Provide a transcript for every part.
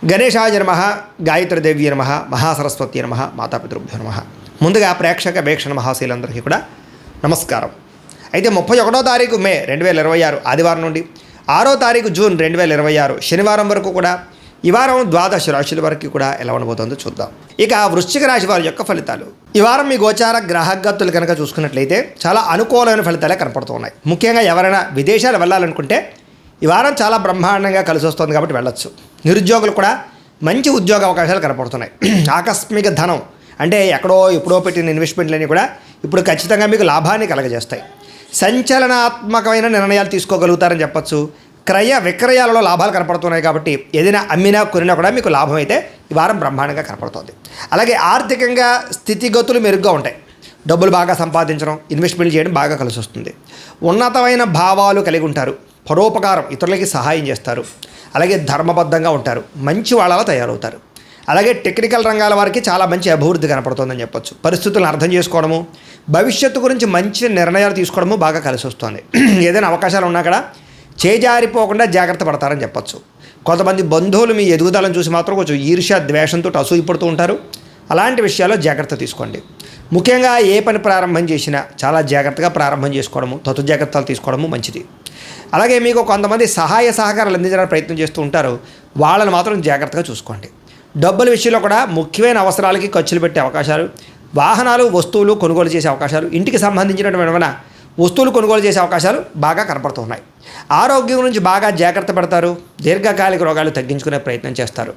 గణేశాయ నమః, గాయత్రీదేవి నమః, మహాసరస్వతి నమః, మాతాపితృభ్యో నమః. ముందుగా ప్రేక్షక వీక్షణ మహాశీలందరికీ కూడా నమస్కారం. అయితే 31వ తారీఖు మే 2026 ఆదివారం నుండి 6వ తారీఖు జూన్ 2026 శనివారం వరకు కూడా ఈ వారం ద్వాదశ రాశుల వరకు కూడా ఎలా ఉండబోతుందో చూద్దాం. ఇక వృశ్చిక రాశి వారి యొక్క ఫలితాలు. ఈ వారం మీ గోచార గ్రహగతులు కనుక చూసుకున్నట్లయితే చాలా అనుకూలమైన ఫలితాలే కనపడుతూ ఉన్నాయి. ముఖ్యంగా ఎవరైనా విదేశాలు వెళ్ళాలనుకుంటే ఈ వారం చాలా బ్రహ్మాండంగా కలిసి వస్తుంది కాబట్టి వెళ్ళొచ్చు. నిరుద్యోగులు కూడా మంచి ఉద్యోగ అవకాశాలు కనపడుతున్నాయి. ఆకస్మిక ధనం అంటే ఎప్పుడో పెట్టిన ఇన్వెస్ట్మెంట్లన్నీ కూడా ఇప్పుడు ఖచ్చితంగా మీకు లాభాన్ని కలగజేస్తాయి. సంచలనాత్మకమైన నిర్ణయాలు తీసుకోగలుగుతారని చెప్పచ్చు. క్రయ విక్రయాలలో లాభాలు కనపడుతున్నాయి కాబట్టి ఏదైనా అమ్మినా కొనినా కూడా మీకు లాభం అయితే ఈ వారం బ్రహ్మాండంగా కనపడుతుంది. అలాగే ఆర్థికంగా స్థితిగతులు మెరుగ్గా ఉంటాయి. డబ్బులు బాగా సంపాదించడం, ఇన్వెస్ట్మెంట్ చేయడం బాగా కలిసి వస్తుంది. ఉన్నతమైన భావాలు కలిగి ఉంటారు. పరోపకారం, ఇతరులకి సహాయం చేస్తారు. అలాగే ధర్మబద్ధంగా ఉంటారు. మంచి వాళ్ళలా తయారవుతారు. అలాగే టెక్నికల్ రంగాల వారికి చాలా మంచి అభివృద్ధి కనపడుతుందని చెప్పొచ్చు. పరిస్థితులను అర్థం చేసుకోవడము, భవిష్యత్తు గురించి మంచి నిర్ణయాలు తీసుకోవడము బాగా కలిసి వస్తుంది. ఏదైనా అవకాశాలు ఉన్నా కూడా చేజారిపోకుండా జాగ్రత్త పడతారని చెప్పొచ్చు. కొంతమంది బంధువులు మీ ఎదుగుదలను చూసి మాత్రం కొంచెం ఈర్ష్య ద్వేషంతో అసూయపడుతూ ఉంటారు. అలాంటి విషయాల్లో జాగ్రత్త తీసుకోండి. ముఖ్యంగా ఏ పని ప్రారంభం చేసినా చాలా జాగ్రత్తగా ప్రారంభం చేసుకోవడము, తతు జాగ్రత్తలు తీసుకోవడము మంచిది. అలాగే మీకు కొంతమంది సహాయ సహకారాలు అందించడానికి ప్రయత్నం చేస్తూ ఉంటారు. వాళ్ళని మాత్రం జాగ్రత్తగా చూసుకోండి. డబ్బుల విషయంలో కూడా ముఖ్యమైన అవసరాలకి ఖర్చులు పెట్టే అవకాశాలు, వాహనాలు వస్తువులు కొనుగోలు చేసే అవకాశాలు, ఇంటికి సంబంధించినటువంటి వస్తువులు కొనుగోలు చేసే అవకాశాలు బాగా కనపడుతున్నాయి. ఆరోగ్యం గురించి బాగా జాగ్రత్త పడతారు. దీర్ఘకాలిక రోగాలు తగ్గించుకునే ప్రయత్నం చేస్తారు.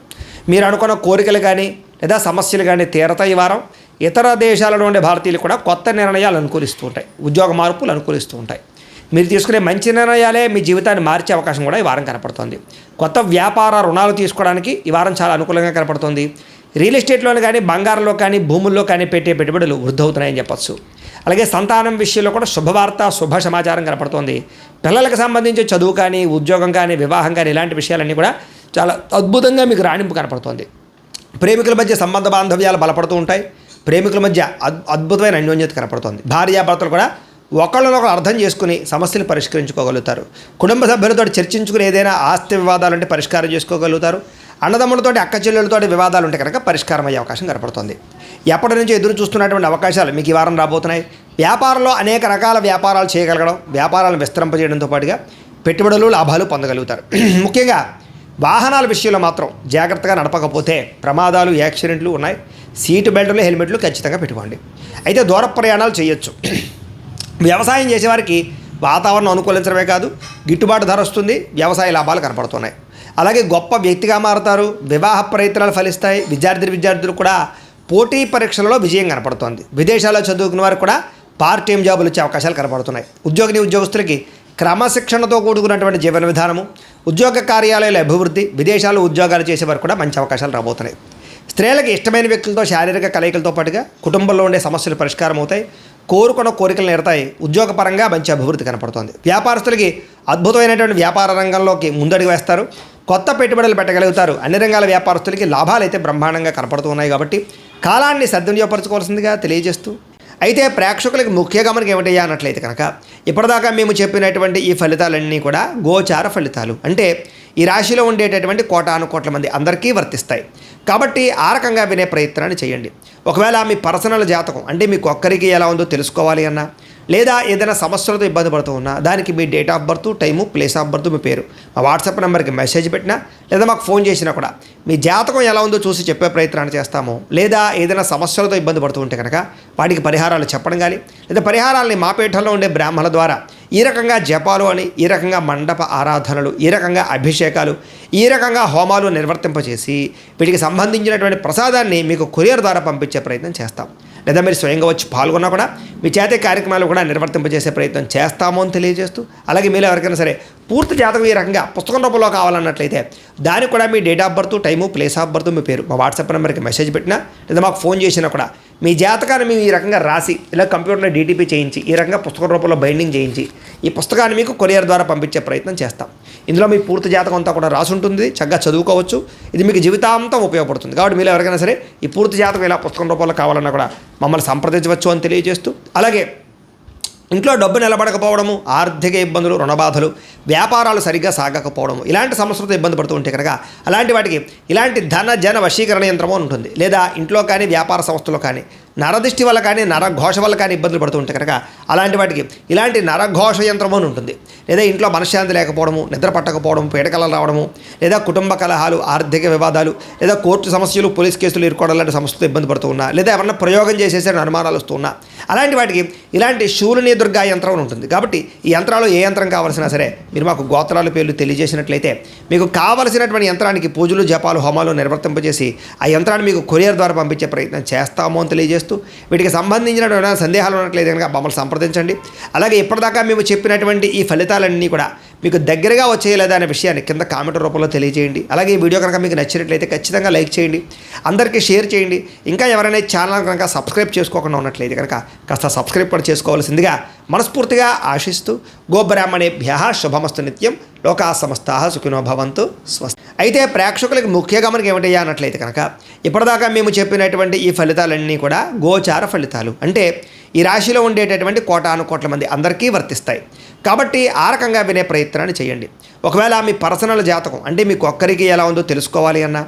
మీరు అనుకున్న కోరికలు కానీ లేదా సమస్యలు కానీ తీరతాయి. ఈ వారం ఇతర దేశాలలో ఉండే భారతీయులు కూడా కొత్త నిర్ణయాలు అనుకూలిస్తూ ఉంటాయి. ఉద్యోగ మార్పులు అనుకూలిస్తూ ఉంటాయి. మీరు తీసుకునే మంచి నిర్ణయాలే మీ జీవితాన్ని మార్చే అవకాశం కూడా ఈ వారం కనపడుతుంది. కొత్త వ్యాపార రుణాలు తీసుకోవడానికి ఈ వారం చాలా అనుకూలంగా కనపడుతుంది. రియల్ ఎస్టేట్లోని కానీ బంగారంలో కానీ భూముల్లో కానీ పెట్టే పెట్టుబడులు వృద్ధి అవుతున్నాయని చెప్పచ్చు. అలాగే సంతానం విషయంలో కూడా శుభవార్త, శుభ సమాచారం కనపడుతుంది. పిల్లలకు సంబంధించి చదువు కానీ, ఉద్యోగం కానీ, వివాహం కానీ ఇలాంటి విషయాలన్నీ కూడా చాలా అద్భుతంగా మీకు రాణింపు కనపడుతుంది. ప్రేమికుల మధ్య సంబంధ బాంధవ్యాలు బలపడుతూ ఉంటాయి. ప్రేమికుల మధ్య అద్భుతమైన అన్యోన్యత కనపడుతుంది. భార్యాభర్తలు కూడా ఒకళ్ళనొకరు అర్థం చేసుకుని సమస్యలు పరిష్కరించుకోగలుగుతారు. కుటుంబ సభ్యులతో చర్చించుకుని ఏదైనా ఆస్తి వివాదాలు ఉంటే పరిష్కారం చేసుకోగలుగుతారు. అన్నదమ్ములతోటి, అక్క చెల్లెలతోటి వివాదాలు ఉంటే కనుక పరిష్కారం అయ్యే అవకాశం కనపడుతుంది. ఎప్పటి నుంచి ఎదురు చూస్తున్నటువంటి అవకాశాలు మీకు ఈ వారం రాబోతున్నాయి. వ్యాపారంలో అనేక రకాల వ్యాపారాలు చేయగలగడం, వ్యాపారాలను విస్తరింపజేయడంతో పాటుగా పెట్టుబడులు, లాభాలు పొందగలుగుతారు. ముఖ్యంగా వాహనాల విషయంలో మాత్రం జాగ్రత్తగా నడపకపోతే ప్రమాదాలు, యాక్సిడెంట్లు ఉన్నాయి. సీటు బెల్టులు, హెల్మెట్లు ఖచ్చితంగా పెట్టుకోండి. అయితే దూర ప్రయాణాలు చేయొచ్చు. వ్యవసాయం చేసేవారికి వాతావరణం అనుకూలించడమే కాదు, గిట్టుబాటు ధర వస్తుంది. వ్యవసాయ లాభాలు కనపడుతున్నాయి. అలాగే గొప్ప వ్యక్తిగా మారుతారు. వివాహ ప్రయత్నాలు ఫలిస్తాయి. విద్యార్థులు కూడా పోటీ పరీక్షలలో విజయం కనపడుతోంది. విదేశాల్లో చదువుకున్న వారికి కూడా పార్ట్ టైం జాబులు వచ్చే అవకాశాలు కనపడుతున్నాయి. ఉద్యోగస్తులకి క్రమశిక్షణతో కూడుకున్నటువంటి జీవన విధానము, ఉద్యోగ కార్యాలయాల అభివృద్ధి, విదేశాల్లో ఉద్యోగాలు చేసేవారు కూడా మంచి అవకాశాలు రాబోతున్నాయి. స్త్రీలకు ఇష్టమైన వ్యక్తులతో శారీరక కలయికలతో పాటుగా కుటుంబంలో ఉండే సమస్యలు పరిష్కారం అవుతాయి. కోరుకున్న కోరికలు నేరతాయి. ఉద్యోగపరంగా మంచి అభివృద్ధి కనపడుతోంది. వ్యాపారస్తులకి అద్భుతమైనటువంటి వ్యాపార రంగంలోకి ముందడుగు వేస్తారు. కొత్త పెట్టుబడులు పెట్టగలుగుతారు. అన్ని రంగాల వ్యాపారస్తులకి లాభాలు అయితే బ్రహ్మాండంగా కనపడుతూ ఉన్నాయి కాబట్టి కాలాన్ని సద్వినియోగపరచుకోవాల్సిందిగా తెలియజేస్తూ, అయితే ప్రేక్షకులకి ముఖ్య గమనిక ఏమిటయ్యా అన్నట్లయితే కనుక ఇప్పటిదాకా మేము చెప్పినటువంటి ఈ ఫలితాలన్నీ కూడా గోచార ఫలితాలు. అంటే ఈ రాశిలో ఉండేటటువంటి కోటాను కోట్ల మంది అందరికీ వర్తిస్తాయి. కాబట్టి ఆ రకంగా వినే ప్రయత్నాన్ని చేయండి. ఒకవేళ మీ పర్సనల్ జాతకం అంటే మీకు ఒక్కరికి ఎలా ఉందో తెలుసుకోవాలి అన్నా, లేదా ఏదైనా సమస్యలతో ఇబ్బంది పడుతూ ఉన్నా దానికి మీ date of birth, time, place of birth, మీ పేరు మా వాట్సాప్ నెంబర్కి మెసేజ్ పెట్టినా లేదా మాకు ఫోన్ చేసినా కూడా మీ జాతకం ఎలా ఉందో చూసి చెప్పే ప్రయత్నాన్ని చేస్తాము. లేదా ఏదైనా సమస్యలతో ఇబ్బంది పడుతూ ఉంటే కనుక వాటికి పరిహారాలు చెప్పడం కానీ, లేదా పరిహారాలని మా పీఠంలో ఉండే బ్రాహ్మణుల ద్వారా ఈ రకంగా జపాలు అని, ఈ రకంగా మండప ఆరాధనలు, ఈ రకంగా అభిషేకాలు, ఈ రకంగా హోమాలు నిర్వర్తింపచేసి వీటికి సంబంధించినటువంటి ప్రసాదాన్ని మీకు కొరియర్ ద్వారా పంపించే ప్రయత్నం చేస్తాం. లేదా మీరు స్వయంగా వచ్చి పాల్గొన్నా కూడా మీ చేతే కార్యక్రమాలు కూడా నిర్వర్తింపజేసే ప్రయత్నం చేస్తాము అని తెలియజేస్తూ, అలాగే మీరు ఎవరికైనా సరే పూర్తి జాతకం ఈ రకంగా పుస్తకం రూపంలో కావాలన్నట్లయితే దానికి కూడా మీ date of birth, time, place of birth, మీ పేరు మా వాట్సాప్ నెంబర్కి మెసేజ్ పెట్టినా లేదా మాకు ఫోన్ చేసినా కూడా మీ జాతకాన్ని మేము ఈ రకంగా రాసి ఇలా కంప్యూటర్లో డీటీపీ చేయించి ఈ రకంగా పుస్తకం రూపంలో బైండింగ్ చేయించి ఈ పుస్తకాన్ని మీకు కొరియర్ ద్వారా పంపించే ప్రయత్నం చేస్తాం. ఇందులో మీ పూర్తి జాతకం అంతా కూడా రాసి ఉంటుంది. చక్కగా చదువుకోవచ్చు. ఇది మీకు జీవితాంతం ఉపయోగపడుతుంది. కాబట్టి మీరు ఎవరికైనా సరే ఈ పూర్తి జాతకం ఇలా పుస్తకం రూపంలో కావాలన్నా కూడా మమ్మల్ని సంప్రదించవచ్చు అని తెలియజేస్తూ, అలాగే ఇంట్లో డబ్బు నిలబడకపోవడము, ఆర్థిక ఇబ్బందులు, రుణబాధలు, వ్యాపారాలు సరిగ్గా సాగకపోవడము, ఇలాంటి సమస్యలతో ఇబ్బంది పడుతూ ఉంటే కనుక అలాంటి వాటికి ఇలాంటి ధన జన వశీకరణ యంత్రము అని ఉంటుంది. లేదా ఇంట్లో కానీ వ్యాపార సంస్థలో కానీ నరదృష్టి వల్ల కానీ నరఘోష వల్ల కానీ ఇబ్బందులు పడుతూ ఉంటే కనుక అలాంటి వాటికి ఇలాంటి నరఘోష యంత్రము అని ఉంటుంది. లేదా ఇంట్లో మనశ్శాంతి లేకపోవడము, నిద్ర పట్టకపోవడం, పీడకలలు రావడము, లేదా కుటుంబ కలహాలు, ఆర్థిక వివాదాలు, లేదా కోర్టు సమస్యలు, పోలీస్ కేసులు ఇరుకోవడం లాంటి సమస్యలతో ఇబ్బంది పడుతూ ఉన్నా, లేదా ఎవరన్నా ప్రయోగం చేసేసే అనుమానాలు వస్తూ ఉన్నా, అలాంటి వాటికి ఇలాంటి శూలిని దుర్గా యంత్రం ఉంటుంది. కాబట్టి ఈ యంత్రాలు ఏ యంత్రం కావాల్సినా సరే మీరు మాకు గోత్రాల పేర్లు తెలియజేసినట్లయితే మీకు కావలసినటువంటి యంత్రానికి పూజలు, జపాలు, హోమాలు నిర్వర్తింపజేసి ఆ యంత్రాన్ని మీకు కొరియర్ ద్వారా పంపించే ప్రయత్నం చేస్తాము అని తెలియజేస్తూ వీటికి సంబంధించినటువంటి సందేహాలు ఉన్నట్లయితే కనుక మమ్మల్ని సంప్రదించండి. అలాగే ఇప్పటిదాకా మేము చెప్పినటువంటి ఈ ఫలితాలన్నీ కూడా మీకు దగ్గరగా వచ్చేయలేదా అనే విషయాన్ని కింద కామెంట్ రూపంలో తెలియజేయండి. అలాగే ఈ వీడియో కనుక మీకు నచ్చినట్లయితే ఖచ్చితంగా లైక్ చేయండి, అందరికీ షేర్ చేయండి. ఇంకా ఎవరైనా ఛానల్ కనుక సబ్స్క్రైబ్ చేసుకోకుండా ఉన్నట్లయితే కనుక కాస్త సబ్స్క్రైబ్ కూడా చేసుకోవాల్సిందిగా మనస్ఫూర్తిగా ఆశిస్తూ గోబ్రాహ్మణేభ్యః శుభమస్తు నిత్యం, లోకా సమస్తాః సుఖినో భవంతు, స్వస్తి. అయితే ప్రేక్షకులకు ముఖ్య గమనిక ఏమిటయ్యా అన్నట్లయితే కనుక ఇప్పటిదాకా మేము చెప్పినటువంటి ఈ ఫలితాలన్నీ కూడా గోచార ఫలితాలు, అంటే ఈ రాశిలో ఉండేటటువంటి కోటాను కోట్ల మంది అందరికీ వర్తిస్తాయి. కాబట్టి ఆ రకంగా వినే ప్రయత్నాన్ని చేయండి. ఒకవేళ మీ పర్సనల్ జాతకం అంటే మీకు ఒక్కరికి ఎలా ఉందో తెలుసుకోవాలి అన్నా,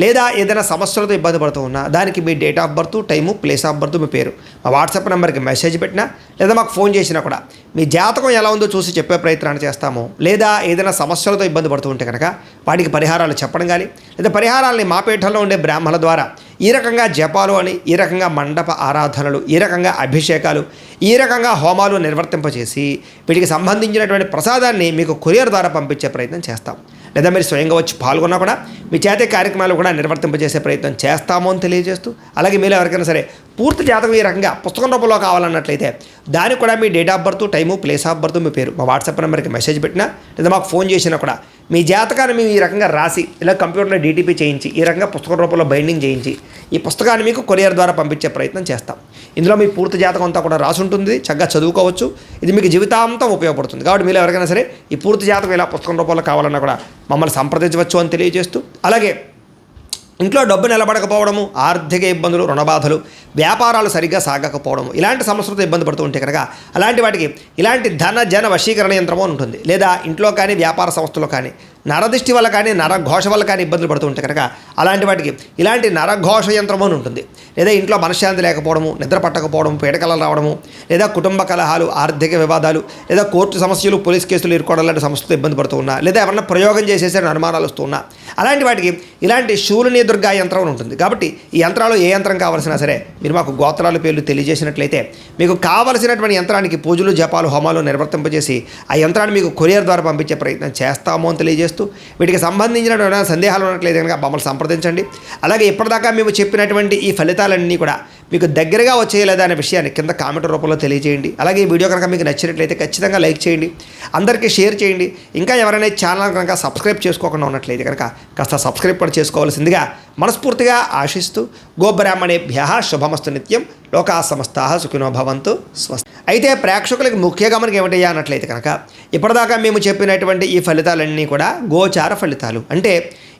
లేదా ఏదైనా సమస్యలతో ఇబ్బంది పడుతూ ఉన్నా దానికి మీ date of birth, time, place of birth, మీ పేరు మా వాట్సాప్ నెంబర్కి మెసేజ్ పెట్టినా లేదా మాకు ఫోన్ చేసినా కూడా మీ జాతకం ఎలా ఉందో చూసి చెప్పే ప్రయత్నాన్ని చేస్తాము. లేదా ఏదైనా సమస్యలతో ఇబ్బంది పడుతూ ఉంటే కనుక వాటికి పరిహారాలు చెప్పడం కానీ, లేదా పరిహారాలని మా పీఠంలో ఉండే బ్రాహ్మణుల ద్వారా ఈ రకంగా జపాలు అని, ఈ రకంగా మండప ఆరాధనలు, ఈ రకంగా అభిషేకాలు, ఈ రకంగా హోమాలు నిర్వర్తింపచేసి వీటికి సంబంధించినటువంటి ప్రసాదాన్ని మీకు కొరియర్ ద్వారా పంపించే ప్రయత్నం చేస్తాం. లేదా మీరు స్వయంగా వచ్చి పాల్గొన్నా కూడా మీ చేతే కార్యక్రమాలు కూడా నిర్వర్తింపజేసే ప్రయత్నం చేస్తాము అని తెలియజేస్తూ, అలాగే మీరు ఎవరికైనా సరే పూర్తి జాతకం ఈ రకంగా పుస్తకం రూపంలో కావాలన్నట్లయితే దానికి కూడా మీ date of birth, time, place of birth, మీ పేరు మా వాట్సాప్ నెంబర్కి మెసేజ్ పెట్టినా లేదా మాకు ఫోన్ చేసినా కూడా మీ జాతకాన్ని మేము ఈ రకంగా రాసి ఇలా కంప్యూటర్లో డీటీపీ చేయించి ఈ రకంగా పుస్తకం రూపంలో బైండింగ్ చేయించి ఈ పుస్తకాన్ని మీకు కొరియర్ ద్వారా పంపించే ప్రయత్నం చేస్తాం. ఇందులో మీ పూర్తి జాతకం అంతా కూడా రాసి ఉంటుంది, చక్కగా చదువుకోవచ్చు. ఇది మీకు జీవితాంతం ఉపయోగపడుతుంది. కాబట్టి మీరు ఎవరికైనా సరే ఈ పూర్తి జాతకం ఇలా పుస్తకం రూపంలో కావాలన్నా కూడా మమ్మల్ని సంప్రదించవచ్చు అని తెలియజేస్తూ, అలాగే ఇంట్లో డబ్బు నిలబడకపోవడము, ఆర్థిక ఇబ్బందులు, రుణబాధలు, వ్యాపారాలు సరిగ్గా సాగకపోవడము, ఇలాంటి సమస్యలతో ఇబ్బంది పడుతూ ఉంటే కనుక అలాంటి వాటికి ఇలాంటి ధన జన వశీకరణ యంత్రము అని ఉంటుంది. లేదా ఇంట్లో కానీ వ్యాపార సంస్థలో కానీ నరదృష్టి వల్ల కానీ నరఘోష వల్ల కానీ ఇబ్బందులు పడుతూ ఉంటే కనుక అలాంటి వాటికి ఇలాంటి నరఘోష యంత్రము అని ఉంటుంది. లేదా ఇంట్లో మనశ్శాంతి లేకపోవడము, నిద్ర పట్టకపోవడం, పీడకలలు రావడము, లేదా కుటుంబ కలహాలు, ఆర్థిక వివాదాలు, లేదా కోర్టు సమస్యలు, పోలీస్ కేసులు ఇరుకోవడం లాంటి సమస్యలతో ఇబ్బంది పడుతూ ఉన్నా, లేదా ఎవరన్నా ప్రయోగం చేసేసే అనుమానాలు వస్తూ ఉన్నా, అలాంటి వాటికి ఇలాంటి శూలిని దుర్గా యంత్రం అని ఉంటుంది. కాబట్టి ఈ యంత్రాలు ఏ యంత్రం కావాల్సినా సరే మీరు మాకు గోత్రాల పేర్లు తెలియజేసినట్లయితే మీకు కావలసినటువంటి యంత్రానికి పూజలు, జపాలు, హోమాలు నిర్వర్తింపజేసి ఆ యంత్రాన్ని మీకు కొరియర్ ద్వారా పంపించే ప్రయత్నం చేస్తాము అని తెలియజేస్తూ వీటికి సంబంధించినటువంటి సందేహాలు ఉన్నట్లయితే కనుక మమ్మల్ని సంప్రదించండి. అలాగే ఇప్పటిదాకా మేము చెప్పినటువంటి ఈ ఫలితాలన్నీ కూడా మీకు దగ్గరగా వచ్చేయలేదా అనే విషయాన్ని కింద కామెంట్ రూపంలో తెలియజేయండి. అలాగే ఈ వీడియో కనుక మీకు నచ్చినట్లయితే ఖచ్చితంగా లైక్ చేయండి, అందరికీ షేర్ చేయండి. ఇంకా ఎవరైనా ఛానల్ కనుక సబ్స్క్రైబ్ చేసుకోకుండా ఉన్నట్లయితే కనుక కాస్త సబ్స్క్రైబ్ కూడా చేసుకోవాల్సిందిగా మనస్ఫూర్తిగా ఆశిస్తూ గోబ్రాహ్మణేభ్యః శుభమస్తు నిత్యం, లోకా సమస్తాః సుఖినో భవంతు, స్వస్తి. అయితే ప్రేక్షకులకు ముఖ్య గమనిక ఏమిటయ్యా అన్నట్లయితే కనుక ఇప్పటిదాకా మేము చెప్పినటువంటి ఈ ఫలితాలన్నీ కూడా గోచార ఫలితాలు, అంటే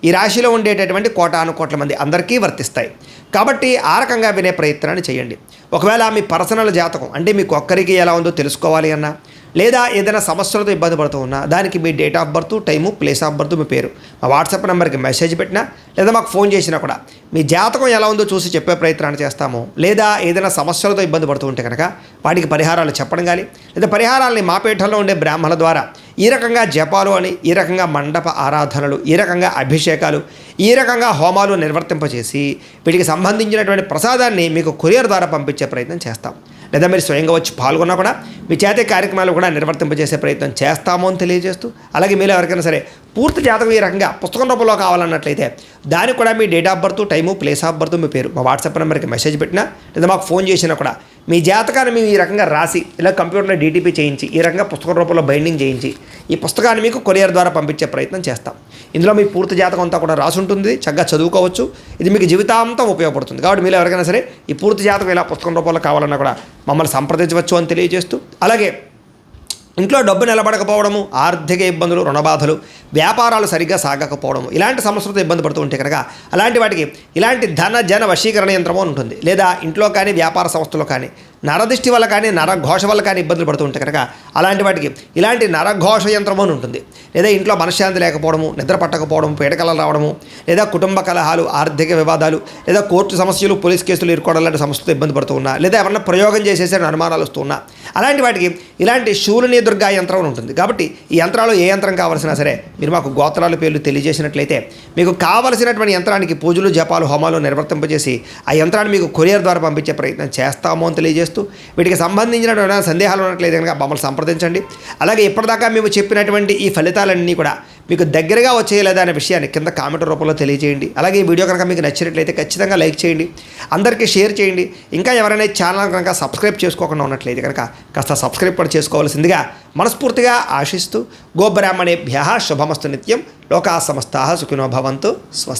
ఈ రాశిలో ఉండేటటువంటి కోటాను కోట్ల మంది అందరికీ వర్తిస్తాయి. కాబట్టి ఆ రకంగా వినే ప్రయత్నాన్ని చేయండి. ఒకవేళ మీ పర్సనల్ జాతకం అంటే మీకు ఒక్కరికి ఎలా ఉందో తెలుసుకోవాలి అన్నా, లేదా ఏదైనా సమస్యలతో ఇబ్బంది పడుతూ ఉన్నా దానికి మీ date of birth, time, place of birth, మీ పేరు మా వాట్సాప్ నెంబర్కి మెసేజ్ పెట్టినా లేదా మాకు ఫోన్ చేసినా కూడా మీ జాతకం ఎలా ఉందో చూసి చెప్పే ప్రయత్నాన్ని చేస్తాము. లేదా ఏదైనా సమస్యలతో ఇబ్బంది పడుతూ ఉంటే కనుక వాటికి పరిహారాలు చెప్పడం కానీ, లేదా పరిహారాలని మా పీఠంలో ఉండే బ్రాహ్మణుల ద్వారా ఈ రకంగా జపాలు అని, ఈ రకంగా మండప ఆరాధనలు, ఈ రకంగా అభిషేకాలు, ఈ రకంగా హోమాలు నిర్వర్తింపచేసి వీటికి సంబంధించినటువంటి ప్రసాదాన్ని మీకు కొరియర్ ద్వారా పంపించే ప్రయత్నం చేస్తాం. లేదా మీరు స్వయంగా వచ్చి పాల్గొన్నా కూడా మీ చేతే కార్యక్రమాలు కూడా నిర్వర్తింపజేసే ప్రయత్నం చేస్తాము అని తెలియజేస్తూ, అలాగే మీరు ఎవరికైనా సరే పూర్తి జాతకం ఈ రకంగా పుస్తకం రూపంలో కావాలన్నట్లయితే దానికి కూడా మీ date of birth, time, place of birth, మీ పేరు మా వాట్సాప్ నెంబర్కి మెసేజ్ పెట్టినా లేదా మాకు ఫోన్ చేసినా కూడా మీ జాతకాన్ని మేము ఈ రకంగా రాసి ఇలా కంప్యూటర్లో డీటీపీ చేయించి ఈ రకంగా పుస్తకం రూపంలో బైండింగ్ చేయించి ఈ పుస్తకాన్ని మీకు కొరియర్ ద్వారా పంపించే ప్రయత్నం చేస్తాం. ఇందులో మీ పూర్తి జాతకం అంతా కూడా రాసి ఉంటుంది, చక్కగా చదువుకోవచ్చు. ఇది మీకు జీవితాంతం ఉపయోగపడుతుంది. కాబట్టి మీరు ఎవరికైనా సరే ఈ పూర్తి జాతకం ఇలా పుస్తకం రూపంలో కావాలన్నా కూడా మమ్మల్ని సంప్రదించవచ్చు అని తెలియజేస్తూ, అలాగే ఇంట్లో డబ్బు నిలబడకపోవడము, ఆర్థిక ఇబ్బందులు, రుణబాధలు, వ్యాపారాలు సరిగ్గా సాగకపోవడము, ఇలాంటి సమస్యలతో ఇబ్బంది పడుతూ ఉంటే కనుక అలాంటి వాటికి ఇలాంటి ధన జన వశీకరణ యంత్రము అని ఉంటుంది. లేదా ఇంట్లో కానీ వ్యాపార సంస్థలో కానీ నరదిష్టి వల్ల కానీ నరఘోష వల్ల కానీ ఇబ్బందులు పడుతూ ఉంటే కనుక అలాంటి వాటికి ఇలాంటి నరఘోష యంత్రము అని ఉంటుంది. లేదా ఇంట్లో మనశ్శాంతి లేకపోవడము, నిద్ర పట్టకపోవడం, పీడకలలు రావడము, లేదా కుటుంబ కలహాలు, ఆర్థిక వివాదాలు, లేదా కోర్టు సమస్యలు, పోలీస్ కేసులు ఇరుకోవడం లాంటి సమస్యలతో ఇబ్బంది పడుతూ ఉన్నా, లేదా ఎవరన్నా ప్రయోగం చేసేసరి అనుమానాలు వస్తూ ఉన్నా, అలాంటి వాటికి ఇలాంటి శూలిని దుర్గా యంత్రం అని ఉంటుంది. కాబట్టి ఈ యంత్రాలు ఏ యంత్రం కావాల్సినా సరే మీరు మాకు గోత్రాల పేర్లు తెలియజేసినట్లయితే మీకు కావలసినటువంటి యంత్రానికి పూజలు, జపాలు, హోమాలు నిర్వర్తింపజేసి ఆ యంత్రాన్ని మీకు కొరియర్ ద్వారా పంపించే ప్రయత్నం చేస్తాము అని తెలియజేస్తూ, వీటికి సంబంధించిన సందేహాలు ఉన్నట్లయితే కనుక మమ్మల్ని సంప్రదించండి. అలాగే ఇప్పటిదాకా మేము చెప్పినటువంటి ఈ ఫలితాలన్నీ కూడా మీకు దగ్గరగా వచ్చేయలేదా అనే విషయాన్ని కింద కామెంట్ రూపంలో తెలియజేయండి. అలాగే ఈ వీడియో కనుక మీకు నచ్చినట్లయితే ఖచ్చితంగా లైక్ చేయండి, అందరికీ షేర్ చేయండి. ఇంకా ఎవరైనా ఛానల్ కనుక సబ్స్క్రైబ్ చేసుకోకుండా ఉన్నట్లయితే కనుక కాస్త సబ్స్క్రైబ్ కూడా చేసుకోవాల్సిందిగా మనస్ఫూర్తిగా ఆశిస్తూ, గోబ్రాహ్మణేభ్యః శుభమస్తు నిత్యం, లోకాः సమస్తాः సుఖినో భవంతు. స్వస్తి.